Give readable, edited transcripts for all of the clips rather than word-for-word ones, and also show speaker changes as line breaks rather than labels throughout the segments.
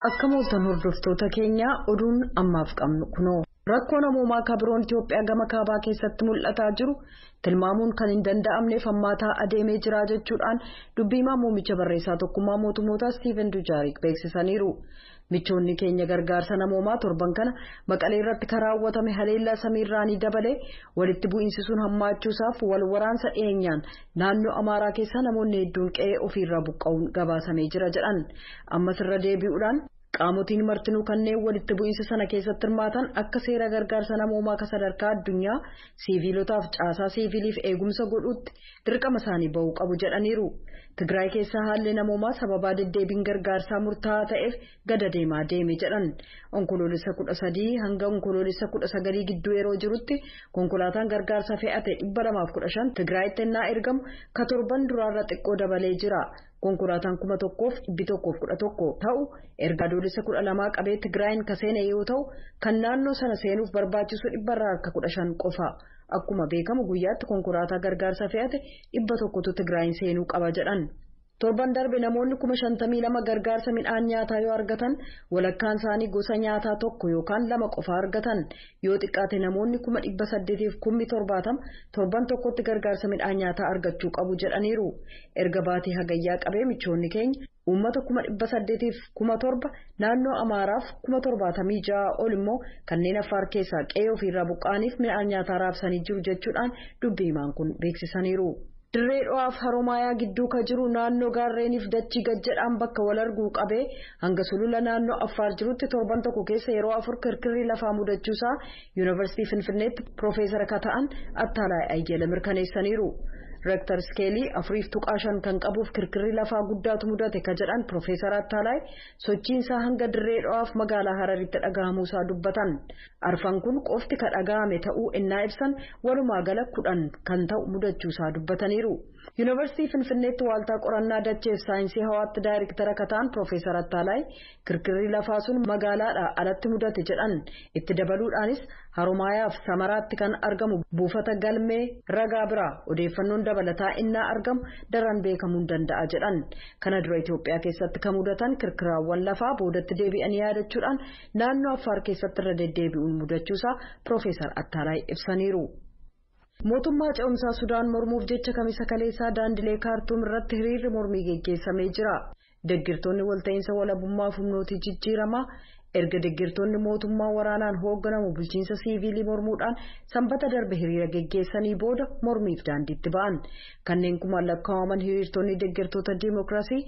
Akka mooltan hordoftoota keenya oduun ammaaf qabnu kuno. Rakkoo namoomaa kabiroon Itoophiyaa gama kaabaa keessatti mul'ataa jiru tilmaamuun kan hin danda'amneef hammaataa adeemee jira jechuudhaan dubbiimaa muummicha barreessaa tokkummaa mootummootaa Steven Dujarric beeksisaniiru. Michoonni keenya gargaarsa namoomaa torban kana Maqalee irratti karaawwatame haleellaa samiirraanii dabalee walitti bu'iinsisuun hammaachuusaaf wal waraansa dhiyeenyaan naannoo Amaaraa keessa namoonni hedduun qe'ee ofiirraa buqqa'uun gabaasamee jira jedhan. Ammas irra deebi'uudhaan qaamotiin martinuu kanneen walitti bu'iinsa sana keessatti hirmaatan akka seera gargaarsa namoomaa ka sadarkaa addunyaa siviilotaaf caasaa siviiliif eegumsa godhuutti dirqama isaanii ba'uu qabu jedhaniiru. Tigraay keessaa haalli namoomaa sababaa deddeebiin gargaarsaa murtaa'aa ta'eef gada deemaa deeme jedhan. Onkoloolessa 13 hanga onkoloolessa 19 gidduu yeroo jirutti konkolaataan gargaarsa fe'ate 215 Tigraayitti ennaa ergamu ka torban duraarra xiqqoo dabalee jira. Konkolaataan 1,111 ta'u erga adoolessa 12 qabee Tigraayin ka seene yoo ta'u kan naannoo sana seenuuf barbaachisu 115 qofa. Akkuma beekamu guyyaatti konkolaataa gargaarsa fe'ate 100tu Tigraayin seenuu qaba jedhan. Torban darbe namoonni 52,000 gargaarsa midhaan nyaataa yoo argatan walakkaan isaanii gosa nyaataa tokko yookaan lama qofa argatan yoo xiqqaate namoonni 870,070 torban tokkotti gargaarsa midhaan nyaataa argachuu qabu jedhaniiru. Erga baatii hagayyaa qabee michoonni keenya uummata 870,007 naannoo Amaaraaf 76,000 ol immoo kanneen Affaar keessaa qe'ee ofiirraa buqqa'aniif midhaan nyaataa raabsanii jiru jechuudhaan dubbiimaan kun beeksisaniiru. Dirree Dho'aaf Haromaayaa gidduu ka jiru naannoo gaarreeniif dachii gajjedhaan bakka wal arguu qabee hanga sulula naannoo Affaar jirutti torban tokko keessa yeroo 4 kirkirri lafaa mudachuusaa Yuunivarsiitii Finfinneetti Piroofeesara ka ta'an Attaalaa Ayyala mirkaneessaniiru. Reektar iskeelii 4.5 kan qabuuf kirkirri lafaa guddaatu mudate ka jedhan Piroofeesara Attaalaa sochiinsaa hanga Dirree Dho'aaf magaalaa Hararitti dhaga'amuusaa dubbatan. Arfan kun qofti ka dhaga'ame ta'uu ennaa ibsan walumaa gala 10 kan ta'u mudachuusaa dubbataniiru. Yuunivarsiitii Finfinneetti waaltaa qorannaa dacheef saayinsii hawaatti daayireektara ka ta'an Piroofeesara Attaalaa kirkirri lafaa sun magaalaadhaa alatti mudate jedhan. Itti dabaluudhaanis Haromaayaaf Samaraatti kan argamu buufata galmee ragaa biraa odeeffannoon dabalataa innaa argamu daran beekamuu danda'a jedhan. Kana dura Itoophiyaa keessatti kan mudatan kirkiraawwan lafaa boodatti deebi'anii yaadachuudhaan naannoo Affaar keessatti irra deddeebi'uun mudachuusaa Piroofeesar Attaalaa ibsaniiru. Mootummaa ce'umsaa Sudaan mormuuf jecha kamisa kaleessaa daandilee Kaartuum irratti hiriirri mormii geggeessamee jira. Deeggartoonni walta'iinsa walabummaa fi humnootii jijjiiramaa erga deeggartoonni mootummaa waraanaan hoogganamu bulchiinsa siiviilii mormuudhaan sanbata darbe hiriira geggeessanii booda mormiif daandiitti ba'an. Kanneen kumaan lakkaa'aman hiriirtonni deeggartoota diimokiraasii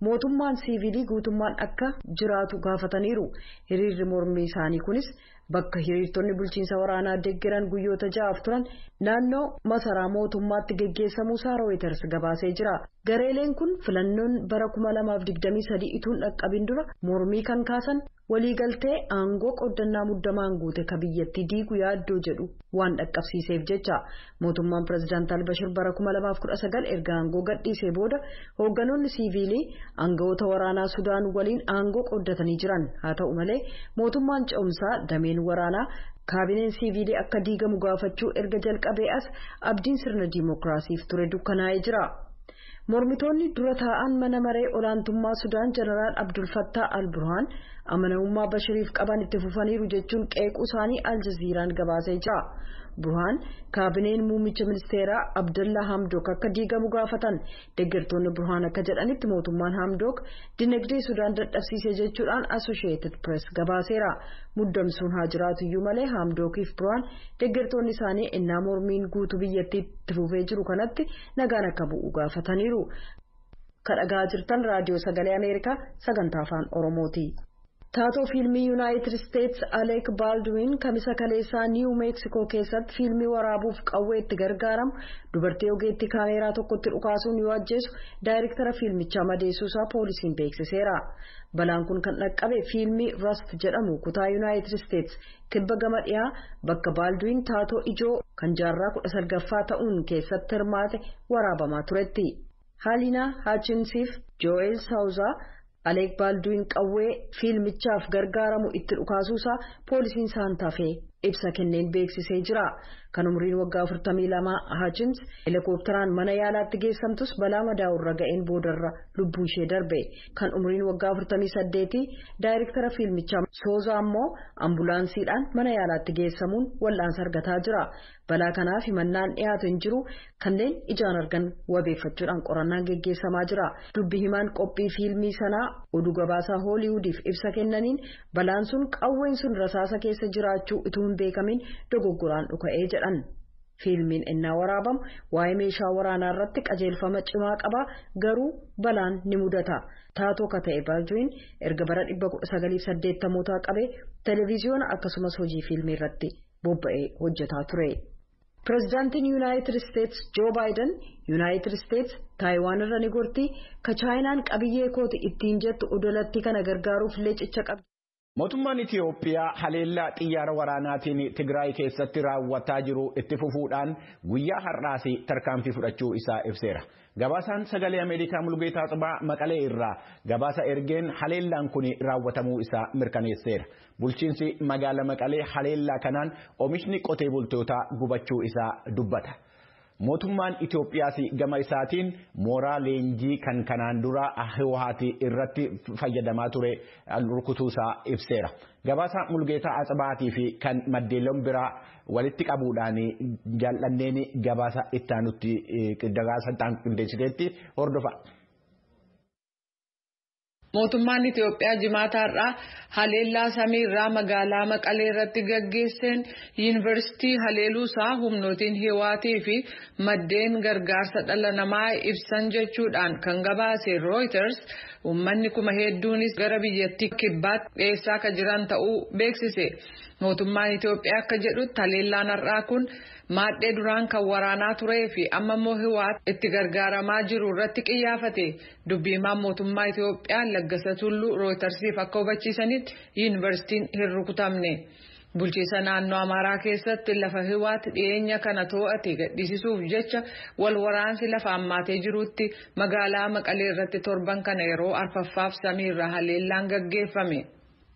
mootummaan siiviilii guutummaan akka jiraatu gaafataniiru. Hiriirri mormii isaanii kunis bakka hiriirtonni bulchiinsa waraanaa deeggaran guyyoota 6 turan naannoo masaraa mootummaatti geggeessamuusaa Reuters gabaasee jira. Gareeleen kun filannoon bara 2023 ituun dhaqqabin dura mormii kan kaasan waliigaltee aangoo qoddannaa muddamaan guute ka biyyattii diiguu yaaddoo jedhu waan dhaqqabsiiseef jecha mootummaan pirezidaant Albashir bara 2019 erga aangoo gadhiisee booda hoogganoonni siiviilii aangawoota waraanaa Sudaan waliin aangoo qoddatanii jiran. Haa ta'u malee mootummaan ce'umsaa dameen waraanaa kaabineen siiviilii akka diigamu gaafachuu erga jalqabee as abdiin sirna diimokiraasiif ture dukkanaa'ee jira. Mormitoonni dura taa'an mana maree olaantummaa Sudaan Jeneraal Abdul Fattah al-Burhaan amanamummaa Bashiriif qaban itti fufaniiru jechuun qeequu isaanii Aljaziiraan gabaasee jira. Burhaan kaabineen muummicha ministeeraa Abdullah Hamdok akka diigamu gaafatan. Deeggartoonni Burhaan akka jedhanitti mootummaan Hamdok dinagdee Sudaan dadhabsiise jechuudhaan Associated Press gabaaseera. Muddamsuun haa jiraatu iyyuu malee Hamdokiif Burhaan deeggartoonni isaanii ennaa mormiin guutuu biyyattii itti fufee jiru kanatti nagaan akka bu'u gaafataniiru. Kadhagaa jirtan raadiyoo sagalee Ameerikaa sagantaa afaan Oromooti. Taatoo fiilmii Yuunaayitid Isteets Alek Baaldwin kamisa kaleessaa Niiw Meeksikoo keessatti fiilmii waraabuuf qawwee itti gargaaramu dubartii ogeettii kaameeraa tokkotti dhukaasuun yoo ajjeesu daayireektara fiilmichaa madeessuusaa poolisiin beeksiseera. Balaan kun kan dhaqqabe fiilmii Rust jedhamu kutaa Yuunaayitid Isteets kibba gama dhiyaa bakka Baaldwin taatoo ijoo kan jaarraa 19ffaa ta'uun keessatti hirmaate waraabamaa turetti. Haalina Hachinsiif Joel Saawuzaa Alek Baaldwin qawwee fiilmichaaf gargaaramu itti dhukaasuusaa poolisiin Saantaa Fee ibsa kenneen beeksisee jira. Kan umriin waggaa 42 Hutchins helikopteraan mana yaalaatti geessamtus balaa madaa'urra ga'een boodarra lubbuu ishee darbe. Kan umriin waggaa 48 daayirektara fiilmichaa Sooza ammoo ambulaansiidhaan mana yaalaatti geessamuun wal'aansa argataa jira. Balaa kanaaf himannaan dhihaatu hin jiru kanneen ijaan argan wabeeffachuudhaan qorannaan geggeessamaa jira. Dubbi himaan qophii fiilmii sanaa oduu gabaasaa Hooliwudiif ibsa kennaniin balaan sun qawween sun rasaasa keessa jiraachuu utuu hin beekamin dogoggoraan dhuka'ee jedhan. Fiilmiin innaa waraabamu waa'ee meeshaa waraanaa irratti qajeelfama cimaa qaba garuu balaan ni mudata. Taatoo ka ta'e Baalduin erga bara 1980 qabee televiziyoona akkasumas hojii fiilmii irratti bobba'ee hojjetaa ture. Pireezidaantiin Yuunaayitid Isteets Joo Baayiden Yuunaayitid Isteets Taayiwaan irra ni gorti ka Chaayinaan qabiyyee kooti ittiin jettu odolatti kana gargaaruuf illee cicha qabdi.
Mootummaan Itiyoophiyaa haleellaa xiyyaara waraanaatiin Tigraay keessatti raawwataa jiru itti fufuudhaan guyyaa har'aas tarkaanfii fudhachuu isaa ibseera. Gabaasaan sagalee Ameerikaa Mulgeetaa Xibaa Maqalee irraa gabaasa ergeen haleellaan kun raawwatamuu isaa mirkaneesseera. Bulchiinsi magaalaa Maqalee haleellaa kanaan oomishni qotee bultootaa gubachuu isaa dubbata. Mootummaan Itiyoophiyaas gama isaatiin mooraa leenjii kan kanaan dura Hiwaati irratti fayyadamaa ture rukutuusaa ibseera. Gabaasa Mulgeetaa Xibaatii fi kan maddeeloon biraa walitti qabuudhaan jaallanneen gabaasa ittaanutti qindeessiteetti hordofa.
Mootummaan Itiyoophiyaa jumata har'aa haleellaa samiirraa magaalaa Maqalee irratti gaggeesseen yuunivarsiitii haleeluusaa humnootiin Hiwaatii fi maddeen gargaarsa dhala namaa ibsan jechuudhaan kan gabaase Reuters uummanni kuma hedduunis gara biyyattii kibbaatti dhiyeessaa kan jiran ta'uu beeksise. Mootummaan Itiyoophiyaa akka jedhutti haleellaan har'aa kun maadhee duraan kan waraanaa turee fi amma immoo Hiwaat itti gargaaramaa jiru irratti qiyyaafate. Dubbii himaan mootummaa Itiyoophiyaa Laggasa Tulluu Rooytarsiif akka hubachiisanitti yuunivarsiitiin hin rukutamne. Bulchiinsa naannoo Amaaraa keessatti lafa Hiwaat dhiyeenya kana to'ate gadhiisisuuf jecha wal waraansi lafa hammaatee jirutti magaalaa Maqalee irratti torban kana yeroo arfaffaaf samiirraa haleellaan gaggeeffame.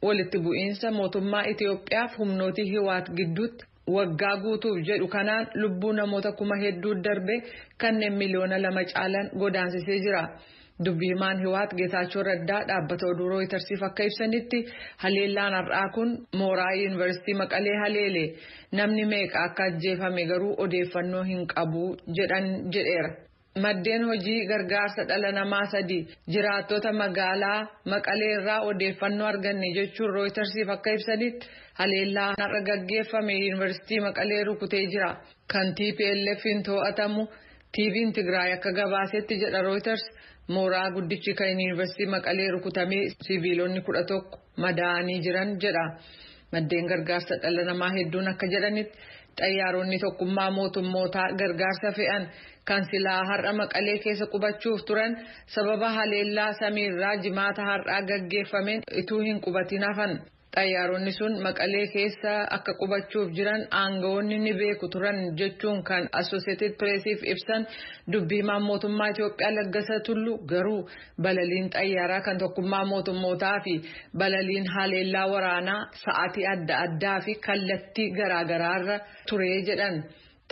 Walitti bu'iinsa mootummaa Itiyoophiyaaf humnootii Hiwaat gidduutti waggaa guutuuf jedhu kanaan lubbuu namoota kuma hedduu darbe kanneen miliyoona 2 caalan godaansisee jira. Dubbii himaan Hiwaat Geetaachoo Raddaa dhaabbata oduu Rooytarsiif akka ibsanitti haleellaan har'aa kun mooraa yuunivarsiitii Maqalee haleele. Namni meeqa akka ajjeefame garuu odeeffannoo hin qabu jedheera. Maddeen hojii gargaarsa dhala namaa 3 jiraattota magaalaa Maqalee irraa odeeffannoo arganne jechuun Rooytarsiif akka ibsanitti haleellaa har'a gaggeeffame yuunivarsiitii Maqalee rukutee jira. Kan TPLF'n to'atamu TV'n Tigraay akka gabaasetti jedha Reuters mooraa guddichi kan yuunivarsiitii Maqalee rukutamee siviilonni 11 madaa'anii jiran jedha. Maddeen gargaarsa dhala namaa hedduun akka jedhanitti xayyaaronni tokkummaa mootummootaa gargaarsa fe'an kan silaa har'a Maqalee keessa qubachuuf turan sababa haleellaa samiirraa jumata har'aa gaggeeffameen utuu hin qubatin hafan. Xayyaaronni sun Maqalee keessa akka qubachuuf jiran aangawoonni ni beeku turan jechuun kan Associated Pressiif ibsan dubbii himaan mootummaa Itiyoophiyaa Laggasa Tulluu garuu balaliin xayyaaraa kan tokkummaa mootummootaa fi balaliin haleellaa waraanaa sa'aatii adda addaa fi kallattii garaagaraarra ture jedhan.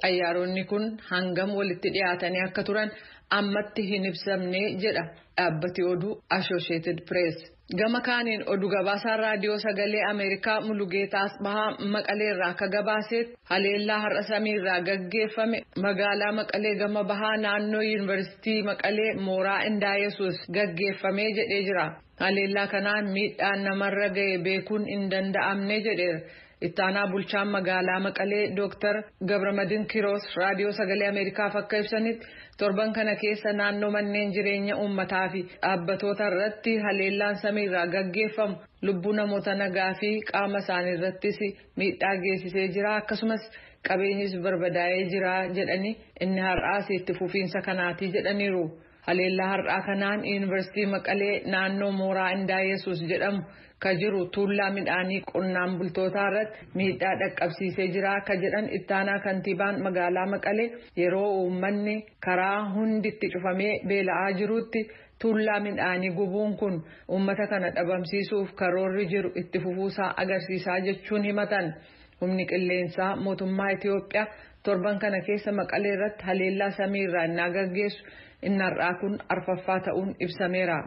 Xayyaaronni kun hangam walitti dhiyaatanii akka turan ammatti hin ibsamne jedha dhaabbati oduu Associated Press. Gama kaaniin oduu gabaasaan raadiyoo sagalee Ameerikaa Mulgeetaa Xibaa Maqalee irraa akka gabaasetti haleellaa har'a samiirraa gaggeeffame magaalaa Maqalee gama bahaa naannoo yuunivarsiitii Maqalee mooraa Indaayesuus gaggeeffamee jedhee jira. Haleellaa kanaan miidhaan namarra ga'e beekuun hin danda'amne jedheera. Ittaanaa bulchaan magaalaa Maqalee Dr. Gabramadin Kiroos raadiyoo sagalee Ameerikaaf akka ibsanitti torban kana keessa naannoo manneen jireenya uummataa fi dhaabbatoota irratti haleellaan samiirraa gaggeeffamu lubbuu namoota nagaa fi qaama isaanii irrattis miidhaa geessisee jira akkasumas qabeenyis barbadaa'ee jira jedhanii inni har'aas itti fufiinsa kanaati jedhaniiru. Haleellaa har'aa kanaan yuunivarsiitii Maqalee naannoo mooraa Indaayesuus jedhamu ka jiru tuullaa midhaanii qonnaan bultootaa irratti miidhaa dhaqqabsiisee jira ka jedhan ittaanaa kantiibaan magaalaa Maqalee yeroo uummanni karaa hunditti cufamee beela'aa jirutti tuullaa midhaanii gubuun kun uummata kana dhabamsiisuuf karoorri jiru itti fufuusaa agarsiisaa jechuun himatan. Humni qilleensaa mootummaa Itiyoophiyaa torban kana keessa Maqalee irratti haleellaa samiirraa innaa gaggeessu innarraa kun arfaffaa ta'uun ibsameera.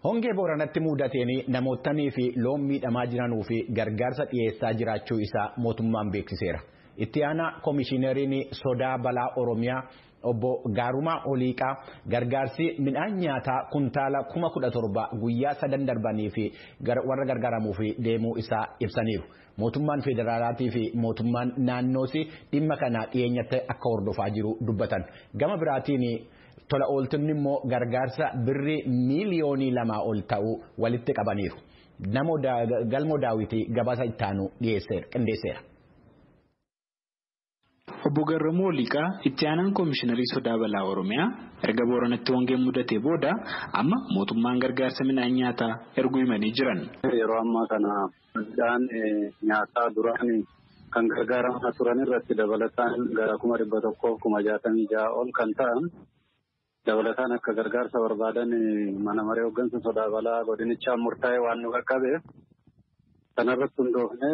Hongee Booranatti mudateen namootanii fi loon miidhamaa jiranuu fi gargaarsa dhiyeessaa jiraachuu isaa mootummaan beeksiseera. Itti aanaa Komishineriin Sodaa Balaa Oromiyaa obbo Gaarumaa Oliiqaa gargaarsi midhaan nyaataa kuntaala 17,000 guyyaa 3 darbanii fi warra gargaaramuuf deemuu isaa ibsaniiru. Mootummaan federaalaatii fi mootummaan naannoos dhimma kana dhiyeenyatti akka hordofaa jiru dubbatan. Gama biraatiin tola ooltonni immoo gargaarsa birrii miiliyoonii 2 ol ta'uu walitti qabaniiru. Galmoo Daawwitii gabaasa ittaanu qindeesseera.
Obbo Gaarumaa Oliiqaa itti aanaan Komishinerii Sodaa Balaa Oromiyaa erga Booranatti hongeen mudatee booda amma mootummaan gargaarsa midhaan nyaataa erguu himanii jiran.
Yeroo ammaa kana midhaan nyaataa duraan kan gargaaramaa turan irratti dabalataan gara 1,166 ol kan ta'an dabalataan akka gargaarsa barbaadan mana maree hooggansa Sodaa Balaa godinichaan murtaa'e waan nu qaqqabeef kanarratti hundoofne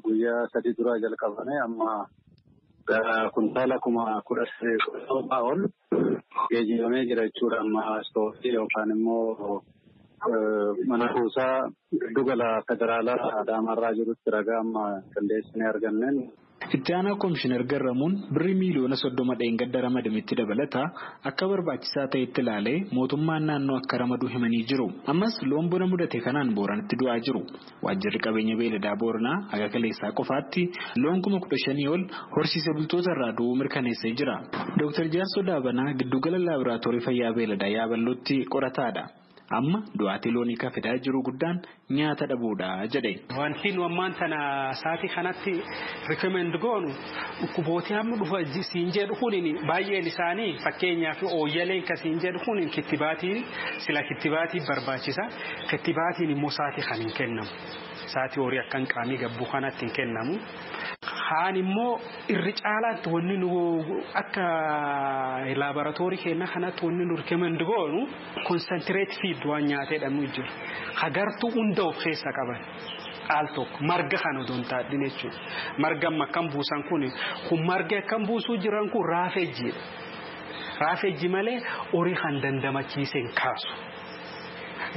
guyyaa 3 duraa jalqabne amma kuntaala 10,000 ol geejjibamee jira jechuudha. Amma istoofii yookaan immoo mana kuusaa giddugala federaalaa Adaamarraa jirutti ragaa amma qindeessinee arganneen.
Itti aanaa Komishinar Garramuun birrii miiliyoona 30 dheengadda ramadametti dabalata akka barbaachisaa ta'etti ilaalee mootummaan naannoo akka ramaduu himanii jiru. Ammas loon bona mudate kanaan Booranatti du'aa jiru. Waajjirri qabeenya beeladaa Booranaa haga kaleessaa qofaatti loon 15,000 ol horsiisee bultoota irraa du'uu mirkaneessee jira. Dr. Jaarsoo Daabanaa giddugala laaboraatoorii fayyaa beeladaa Yaabalootti qorataadha. Amma du'aatii loonii kan fidaa jiru guddaan nyaata dhabuudha jedhe.
Wanti nu ammaan tana saatii kanatti recommend goonu dhukkuboota amma dhufa siin jedhu kuniin baay'een isaanii fakkeenyaaf ooyyaleen kan siin jedhu kuniin kittibaatii barbaachisa. Kittibaatiin immoo saatii kan hin kennamu. Saatii horii akkan qaamii gabbuu kanatti hin kennamu. Haan immoo irri caalaatti wanni nu akka laaboraatoorii keenya kanatti wanni nu recommend goonu concentrate feed waan nyaateedhamu jiru. Hagartuu hunda of keessa qaban. Al tokko marga kan odoon taadhin jechuudha. Marga makkan buusan kun marga akkan buusuu jiran kun raafeejjiidha. Raafeejji malee horii kan dandamachiiseen kaasu.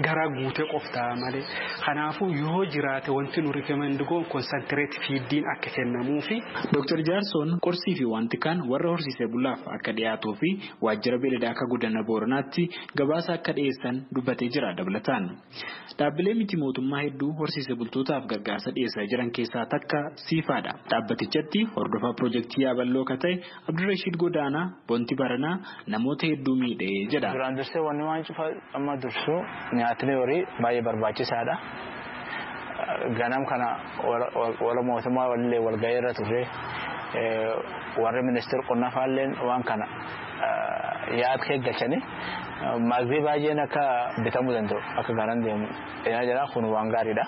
Gara guutee qoftaa malee kanaafuu yoo jiraate wanti nu recommend goon concentrate feediin akka kennamuufi.
Dr. Jaarsoon qorsii fi wanti kan warra horsiisee bulaaf akka dhiyaatuu fi waajjira beeladaa akka guddina Booranaatti gabaasa akka dhiyeessan dubbatee jira dabalataan. Dhaabbilee miti mootummaa hedduu horsiisee bultootaaf gargaarsa dhiyeessaa jiran keessaa takka siifaadha. Dhaabbatichatti hordofaa piroojeektii Yaaballoo kan ta'e Abdurrashiid Godaanaa Bonti Baranaa namoota hedduu miidhee jedha.
Duraan dursee wanni waan cufa amma dursu nyaatni horii baay'ee barbaachisaadha. Ganam kana wala mootummaa walillee walga'ii irra turre warri ministeera qonnaa faalleen waan kana yaad keeggachanii maagbii baay'een akka bitamuu danda'u akka garan deemu jira kun waan gaariidha.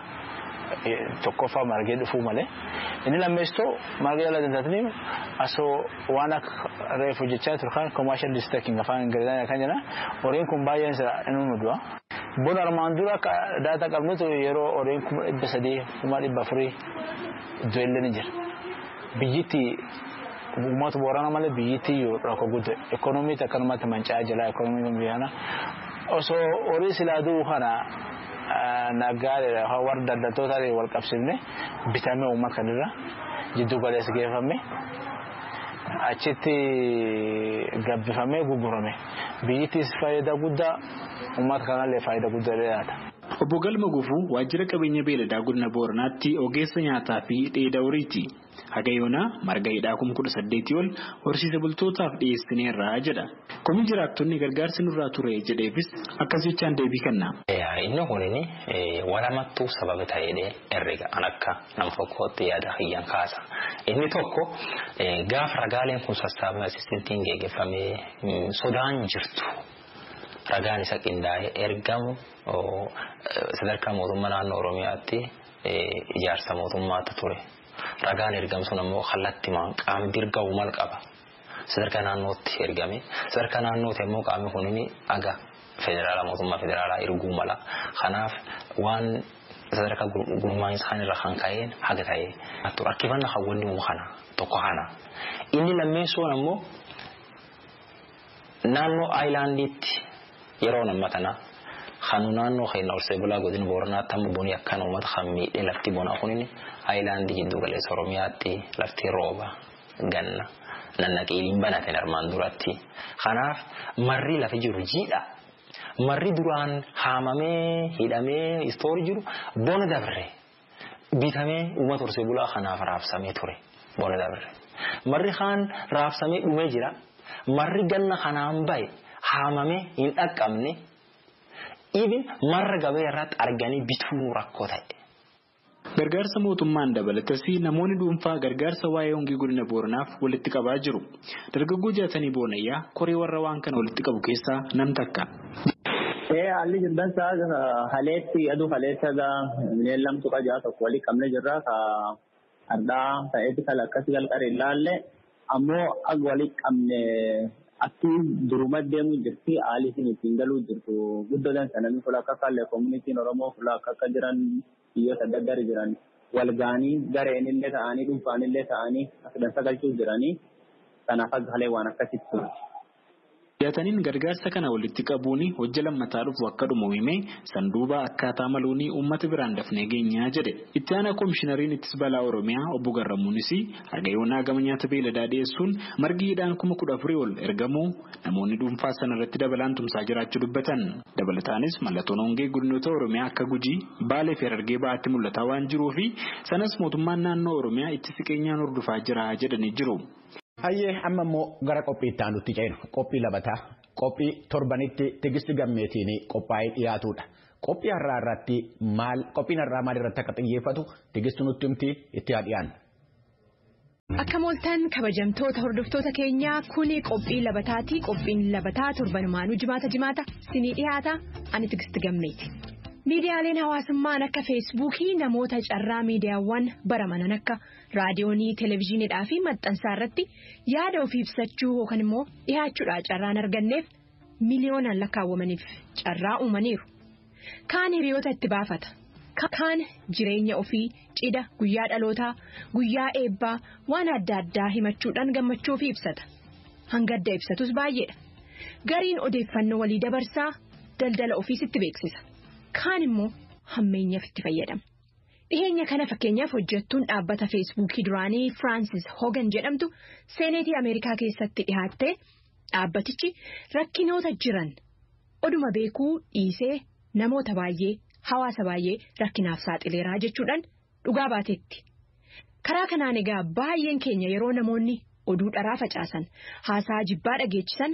Tokkoffaa margee dhufuu malee inni lammeessoo margee jala dandatanii asoo waan akka reefu jechaa turkan commercial districting afaan Ingilizaan kan jedhan horiin kun baay'een isaa inni mudua. Bona armaan dura akka daata qabnutu yeroo horiin 300 400 du'ellee ni jira. Biyyitti uummata Booranaa malee biyyitti yoo rakkoo guddaa ekonomii akkanumatti manca'aa jira ekonomii biyyaana osoo horii silaaduu kana nagaadha hawar daldaltoota wal qabsifne bitamee uummata kanirra jiddu galeessa geeffame achitti gabbifamee gurgurame biyyittis faayidaa guddaa uummata kanallee faayidaa guddaa laata.
Obbo Galma Gufuu waajjira qabeenya beeladaa godina Booranaatti ogeessa nyaataa fi dheedha horiiti. Haga yoonaa marga hidhaa 18,000 ol horsiisee bultootaaf dhiyeessineerra jedha. Komii jiraattonni gargaarsi nurraa ture jedheefis akkas jechaan deebii kenna.
Inni kunini walamattuu sababa ta'ee herrega an akka nama tokkootti yaada hiyyan kaasa. Inni tokko gaafa ragaaleen kun sassaabama asistentiin geggeeffamee sodaan jirtu. Ragaan isa qindaa'ee ergamu sadarkaa mootummaa naannoo Oromiyaatti ijaarsa mootummaatu ture. Ragaan ergamsuun ammoo kallattimaan qaamni dirga'u mal qaba. Sadarkaa naannootti ergame. Sadarkaa naannootti ammoo qaamni kunini aga federaala mootummaa federaalaa erguu mala. Kanaaf waan sadarkaa gurmaan isaanii irra kan ka'een haga ta'ee rakkifanna hawwanni kana tokko kana inni lammeessuun ammoo naannoo aayilaandiitti yeroo nammatana kanu naannoo keenya Horsee Bulaa godina Booranaatti amma bonii akkaan uummata kan miidhee lafti bonaa kunin aayilaandii giddu galeessa Oromiyaatti lafti rooba ganna nannaqiiliin banateen armaan duratti kanaaf marri lafa jiru jiidha marri duraan haamamee hidhamee istoorii jiru bona dabre bitamee uummata Horsee Bulaa kanaaf raabsamee ture bona dabre marri kaan raabsamee dhumee jira marri ganna kanaan bahe haamamee hin dhaqqabne even marra gabee irratti arganii bituun rakkoo ta'e.
Gargaarsa mootummaan dabalatas namoonni dhuunfaa gargaarsa waa'ee hongii godina Booranaaf walitti qabaa jiru. Dargaggoo jaatanii Boonayyaa koree warra waan kana walitti qabu keessaa nam takka.
Haalli jirdansaa haleetti aduu haleessaga mineellamtu qajaa tokko walii qabne jirra ka addaa ta'eeti kala akkasii galqaree ilaalle ammoo ag walii qabne akki duruma deemu jirti haalli isin ittiin galuu jirtu guddoodhaan sananii fuula akka kallee koomunitiin Oromoo fuula akka jiran biyyoota adda addaa jiran wal gaanii gareenillee ta'anii dhuunfaanillee ta'anii akka galchuu jiranii kanaaf akka halee waan akkasitti ture.
Jaataniin gargaarsa kana walitti qabuun hojja lammataa dhufu akka dhumumime sanduuba akkaataa maluunii uummata biraan dafnee geenyaa jedhe. Itti aanaa koomishinariin ittisa balaa Oromiyaa obbo Garramuunis hagayoonaa gama nyaata beeladaa dhiyeessuun margiidhaan 14,000 ol ergamuu namoonni dhuunfaa sanarratti dabalaan tumsaa jiraachuu dubbatan. Dabalataanis mallattoon hongee godinoota Oromiyaa akka Gujii, Baalee fi Harargee ba'aatti mul'ataa waan jiruufi sanas mootummaan naannoo Oromiyaa itti siqeenyaan hordofaa jira jedhanii jiru.
Hayyee amma immoo gara qophii itti aanutti ceenu qophii labataa qophii torbanitti tigisti gammeetiin qophaa'ee dhiyaatudha. Qophiin har'aa maal irratti akka xiyyeeffatu tigisti nutti himti itti dhiyaanna.
Akka mooltan kabajamtoota hordoftoota keenyaa kuni qophii labataati. Qophiin labataa torbanumaanuu jimaata isinii dhiyaata ani tigisti gammeeti. Miidiyaaleen hawaasummaan akka feesbuukii namoota carraa miidiyaawwan baramanan akka raadiyoonii, televezyiiniidhaa fi maxxansaa irratti yaada ofii ibsachuu yookaan immoo dhihaachuudhaan carraan arganneef miliyoonaan lakkaawwamaniif carraa uumaniiru. Kaan hiriyoota itti baafata. Kaan jireenya ofii cidha guyyaa dhalootaa guyyaa eebbaa waan adda addaa himachuudhaan gammachuu ofii ibsata. Hanga adda ibsatus baay'eedha. Gariin odeeffannoo walii dabarsaa daldala ofiis itti beeksisa. Kaan immoo hammeenyaaf itti fayyadama. Dhiheenya kana fakkeenyaaf hojjettuun dhaabbata feesbuukii duraanii Francis Hogan jedhamtu seeneetii Ameerikaa keessatti dhihaattee dhaabbatichi rakkinoota jiran oduma beekuu dhiisee namoota baay'ee hawaasa baay'ee rakkinaaf saaxileeraa jechuudhaan dhugaa baateetti. Karaa kanaan egaa baay'een keenya yeroo namoonni oduu dharaa facaasan haasaa jibbaa dhageechisan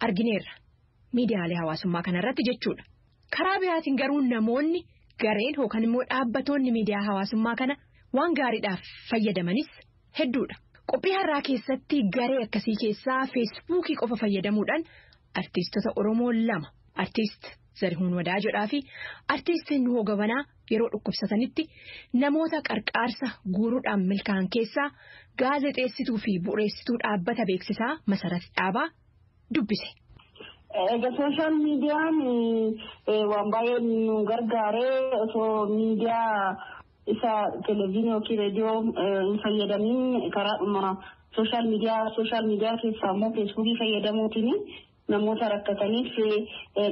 argineerra miidiyaalee hawaasummaa kanarratti jechuudha. Karaa biraatiin garuu namoonni gareen yookaan immoo dhaabbatoonni miidiyaa hawaasummaa kana waan gaariidhaaf fayyadamanis hedduudha. Qophii har'aa keessatti garee akkasii keessaa feesbuukii qofa fayyadamuudhaan artiistota Oromoo 2 artiist Zarihuun Wadaajoodhaa fi artiist Nuhoo Gabanaa yeroo dhukkubsatanitti namoota qarqaarsa guuruudhaan milkaa'an keessaa gaazexeessituu fi bu'uureessituu dhaabbata beeksisaa Masarat Dhaabaa dubbise.
Sooshaal miidiyaan waan baay'ee nu gargaaree osoo miidiyaa isa televezyiinii yookiin reediyoo hin fayyadamiin karaadhuma sooshaal miidiyaa keessaa immoo feesbuukii fayyadamuutiin namoota rakkataniif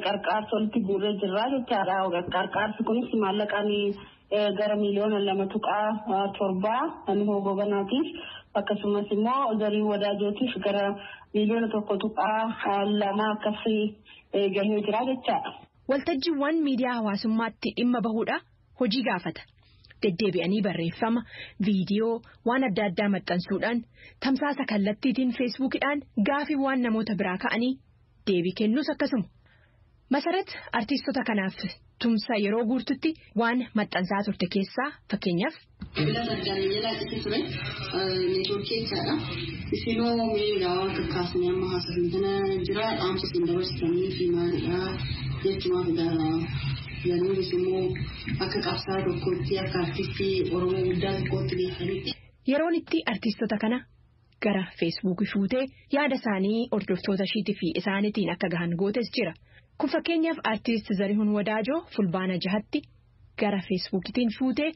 qarqaarsa walitti guurree jirra jechaadha. Qarqaarsi kunis maallaqaan gara miliyoona 2.7 Nuhoo Gabanaatiif akkasumas immoo Zarihuun Wadaajotiif gara miliyoona 1.2 akkasii gahee jira jechaadha.
Waltajjiiwwan miidiyaa hawaasummaatti dhimma bahuudha hojii gaafata. Deddeebi'anii barreeffama, viidiyoo, waan adda addaa maxxansuudhaan tamsaasa kallattiitiin feesbuukidhaan gaafiiwwan namoota biraa ka'anii deebii kennuus akkasuma. Masarat artiistota kanaaf tumsa yeroo guututti waan maxxansaa turte keessaa fakkeenyaaf.
Bila sarjanii jalaa itti ture neetwoorkii jechaadha. Isinoo miidhaa kakkaasanii amma haasofintana jira dhaamsa isin dabarsitanii fi maalidhaa jechuudhaaf yeroo immoo akka qabsaa tokkotti akka artistii Oromoo guddaa tokkotti beekanitti.
Yeroon itti artiistota kana gara feesbuukii fuutee yaada isaanii hordoftoota ishiitii fi isaaniitiin akka gahan gootes jira. Kun fakkeenyaaf artiist Zarihuun Wadaajoo fulbaana 6tti gara feesbuukiitiin fuutee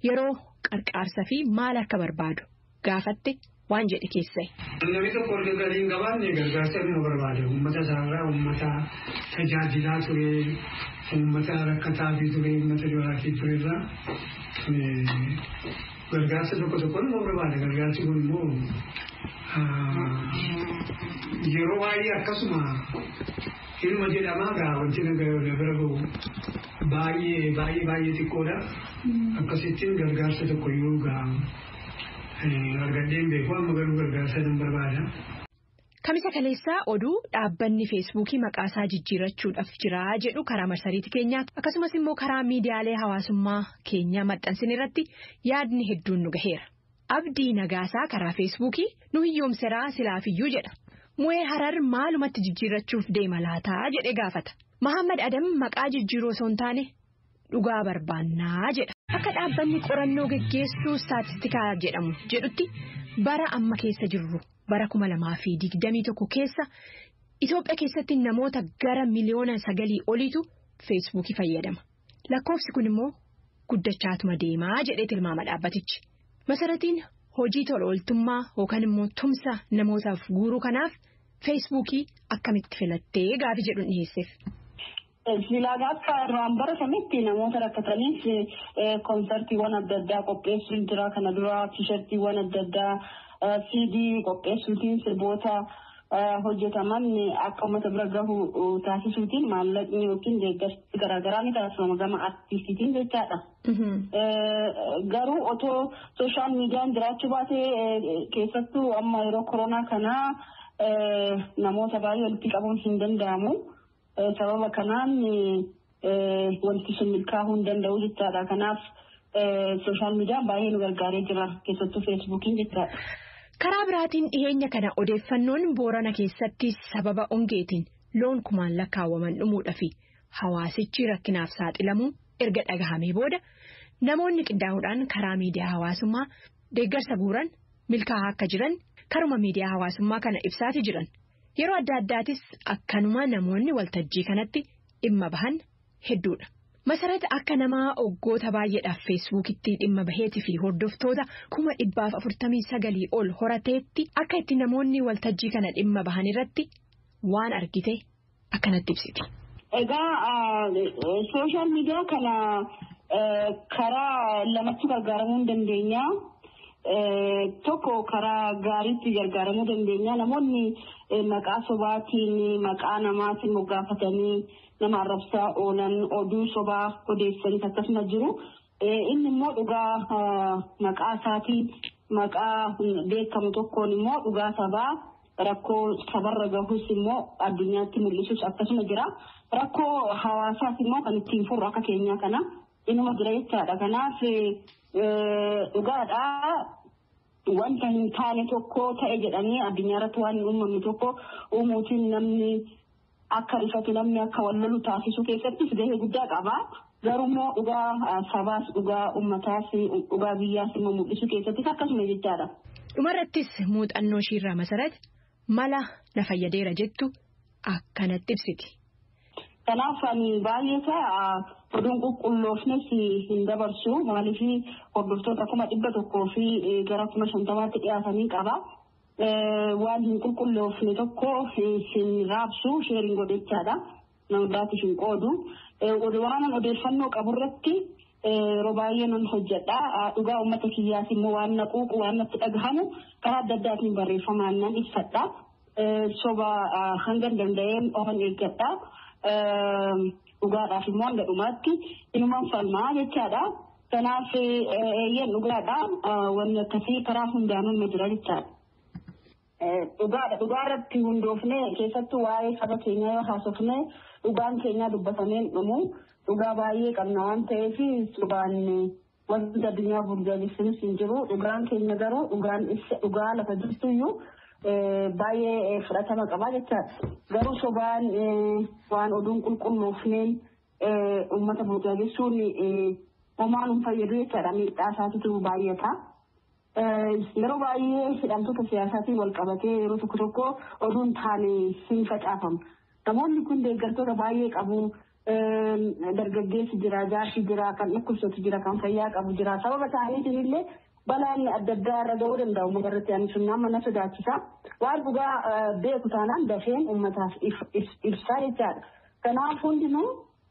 yeroo qarqaarsa fi maal akka barbaadu gaafatte waan jedhe keessa'e.
Namni tokko erga galii hin qabaanne gargaarsa nu barbaada. Uummata isaarraa uummata tajaajilaa ture, uummata rakkataa fi ture, uummata jiraatii turerraa gargaarsa tokko nu barbaada. Gargaarsi kun immoo yeroo baay'ee akkasuma ilma jedhamaa gaa wanti bira gahu baay'ee xiqqoodha. Akkasittiin gargaarsa tokko yoo gaa argadeen beeku amma garuu gargaarsa nan barbaada.
Kamisa kaleessaa oduu dhaabbanni feesbuukii maqaasaa jijjiirrachuudhaaf jira jedhu karaa marsariitii keenyaa akkasumas immoo karaa miidiyaalee hawaasummaa keenyaa maxxansin irratti yaadni hedduun nu gaheera. Abdii Nagaasaa karaa feesbuukii nu hiyyoomseraa silaafiyyuu jedha. Mu'ee Harar maalumatti jijjiirrachuuf deema laataa jedhe gaafata. Mahammad Adam maqaa jijjiiroo osoo hin taane dhugaa barbaannaa jedha. Akka dhaabbanni qorannoo geggeessuu staatistikaa jedhamu jedhutti bara amma keessa jirru bara 2021 keessa Itoophiyaa keessatti namoota gara miliyoona 9 oliitu feesbuukii fayyadama. Lakkoofsi kun immoo guddachaatuma deemaa jedhee tilmaama dhaabbatichi. Masaratiin hojii tola ooltummaa yookaan immoo tumsa namootaaf guuruu kanaaf feesbuukii akkamitti filattee gaaffii jedhuun dhiyeesseef.
Silaagaa irraan bara samitti namoota rakkataniif konsertiiwwan adda addaa qopheessuun jira. Kana dura tiishartiiwwan adda addaa CD qopheessuutiin sirboota hojjetaman akka uummata bira gahu taasisuutiin maallaqni yookiin deeggarsi garaagaraa ni taasifama gama artistiitiin jechaadha. Garuu otoo sooshaal miidiyaan jiraachuu baatee keessattuu amma yeroo koronaa kanaa namoota baay'ee walitti qabuun hin danda'amu. Sababa kanaan wanti sun milkaa'uu hin danda'u jechaadha. Kanaaf sooshaal miidiyaan baay'ee nu gargaaree jira keessattuu feesbuukiin jechaadha.
Karaa biraatiin dhiyeenya kana odeeffannoon Boorana keessatti sababa hongeetiin loon kumaan lakkaawwaman dhumuudhaa fi hawaasichi rakkinaaf saaxilamuu erga dhagahamee booda namoonni qindaa'uudhaan karaa miidiyaa hawaasummaa deeggarsa guuran milkaa'aa akka jiran karuma miidiyaa hawaasummaa kana ibsaatii jiran. Yeroo adda addaatis akkanuma namoonni waltajjii kanatti dhimma bahan hedduudha. Masarata akka namaa waggoota baay'eedhaaf feesbuukitti dhimma baheetii fi hordoftoota 449 ol horateetti akka itti namoonni waltajjii kana dhimma bahan irratti waan argite akkanatti ibsiti.
Egaa sooshaal miidiyaa kana karaa lamatti gargaaramuu dandeenya. Tokko karaa gaariitti gargaaramuu dandeenya. Namoonni maqaa sobaatiin maqaa namaatiin moggaafatanii nama arrabsaa oolan oduu sobaa odeessanii akkasuma jiru. Inni immoo dhugaa maqaa isaatiin maqaa beekamu tokkoon immoo dhugaa sabaa rakkoo sabarra gahus immoo addunyaatti mul'isus akkasuma jira. Rakkoo hawaasaas immoo kan ittiin furru akka keenyaa kana inuma jira jechaadha. Kanaaf dhugaadhaa. Wanta hin taane tokko ta'e jedhanii addunyaa irratti waan uumamni tokko uumuutiin namni akka rifatu namni akka wallalu taasisuu keessattis gahee guddaa qaba. Garuu dhugaa sabaas dhugaa uummataas dhugaa biyyaas immoo mul'isuu keessattis akkasuma jechaadha.
Dhumarrattis muuxannoo ishiirraa Masarat mala na fayyadeera jettu akkanatti ibsiti.
Kanaaf baay'ee oduun qulqulloofnes hin dabarsu. Maaliif hordoftoota 100 fi gara 50 dhiyaatanii qaba. Waan hin qulqulloofne tokko hin raabsu sheeriin godhechaadha. Namoota hin qoodu. Waan odeeffannoo qaburratti yeroo baay'ee nan hojjedha. Dhugaa uummata kiyyaas immoo waan naquuqu waan natti dhagahamu karaa adda addaatiin barreeffamaan nan ibsadha. Soba hanga danda'een ofan eeggadha. Dhugaadhaaf immoo hanga dhumaatti inumaan falmaa jechaadha. Kanaaf eeyyeen dhugaadha. Wanni akkasii karaa hundaanuu ni jira jechaadha. Dhugaa irratti hundoofnee keessattuu waa'ee saba keenyaa yoo haasofne dhugaan keenyaa dubbatamee dhumu dhugaa baay'ee qabna waan ta'eef sobaan wanti addunyaa burjaajessuunis hin jiru. Dhugaan keenya garuu dhugaa lafa jirtuyyuu baay'ee fudhatama qaba jechaadha. Garuu sobaan waan oduun qulqulloofneen uummata burjaajessuun homaan hin fayyadu jechaadha. Miidhaa isaatiitu baay'ata. Yeroo baay'ee hidhamtoota siyaasaatiin wal qabatee yeroo tokko oduun taane hin facaafamu. Namoonni kun deeggartoota baay'ee qabu. dargaggeessi jira, jaarsi jira, kan dhukkubsatu jira, kan fayyaa qabu jira. Sababa isaaniitiin illee balaan adda addaa irra ga'uu danda'u. Magarratti ani sun nama na sodaachisa. Waan dhugaa beeku taanaan dafeen uummataaf ibsaa jechaadha. Kanaaf hundinuu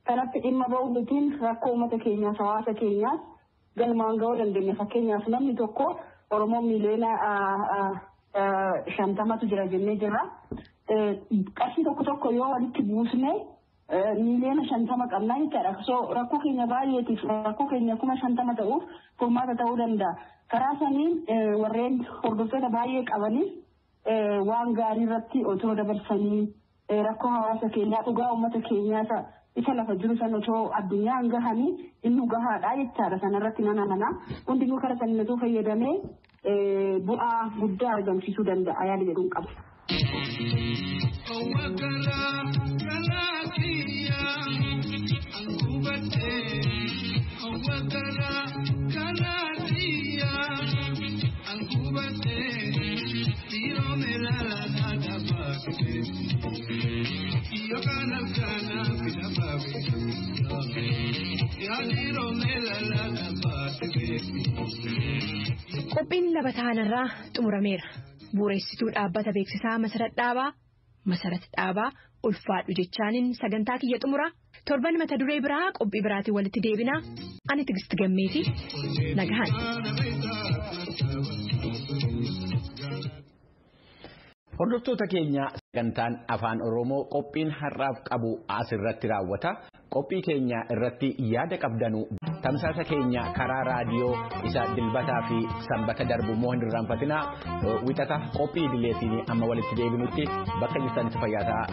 kanatti dhimma ba'uutiin rakkoo uummata keenyaas hawaasa keenyaas galmaan ga'uu dandeenya. Fakkeenyaaf namni tokko Oromoo miliyoona 50tu jira jennee jirra. Qarshii tokko yoo walitti buusnee miliyoona 50 qabnaa jechaadha. So rakkoo keenya baay'eetiif rakkoo keenya 50 ta'uuf furmaata ta'uu danda'a. Karaa saniin warreen hordoftoota baay'ee qabaniif waan gaarii irratti otoo dabarsanii rakkoo hawaasa keenyaa dhugaa uummata keenyaa isa lafa jiru san otoo addunyaan gahanii inni gahaadha jechaadha. Sanarratti nana hundinuu karaa saniin otoo fayyadamee bu'aa guddaa argamsiisuu danda'a yaada jedhuun qaba.
Qophiin labataanarraa xumurameera. Bu'uureessituu dhaabbata beeksisaa Masarat Dhaabaa ulfaadhu jechaaniin sagantaa kiyya xumura. Torban mata duree biraa qophii biraatiin walitti deebinaa. Ani Tigist Gammeeti. Nagahan.
Hordoftoota keenya sagantaan afaan Oromoo qophiin har'aaf qabu asirratti raawwata. Qophii keenya irratti yaada qabdanu tamsaasa keenya karaa raadiyoo isa dilbataa fi sanbata darbu immoo hin irraanfatinaa. Wixata qophii idileetiin amma walitti deebinutti bakka jirtanitti fayyaa ta'aa.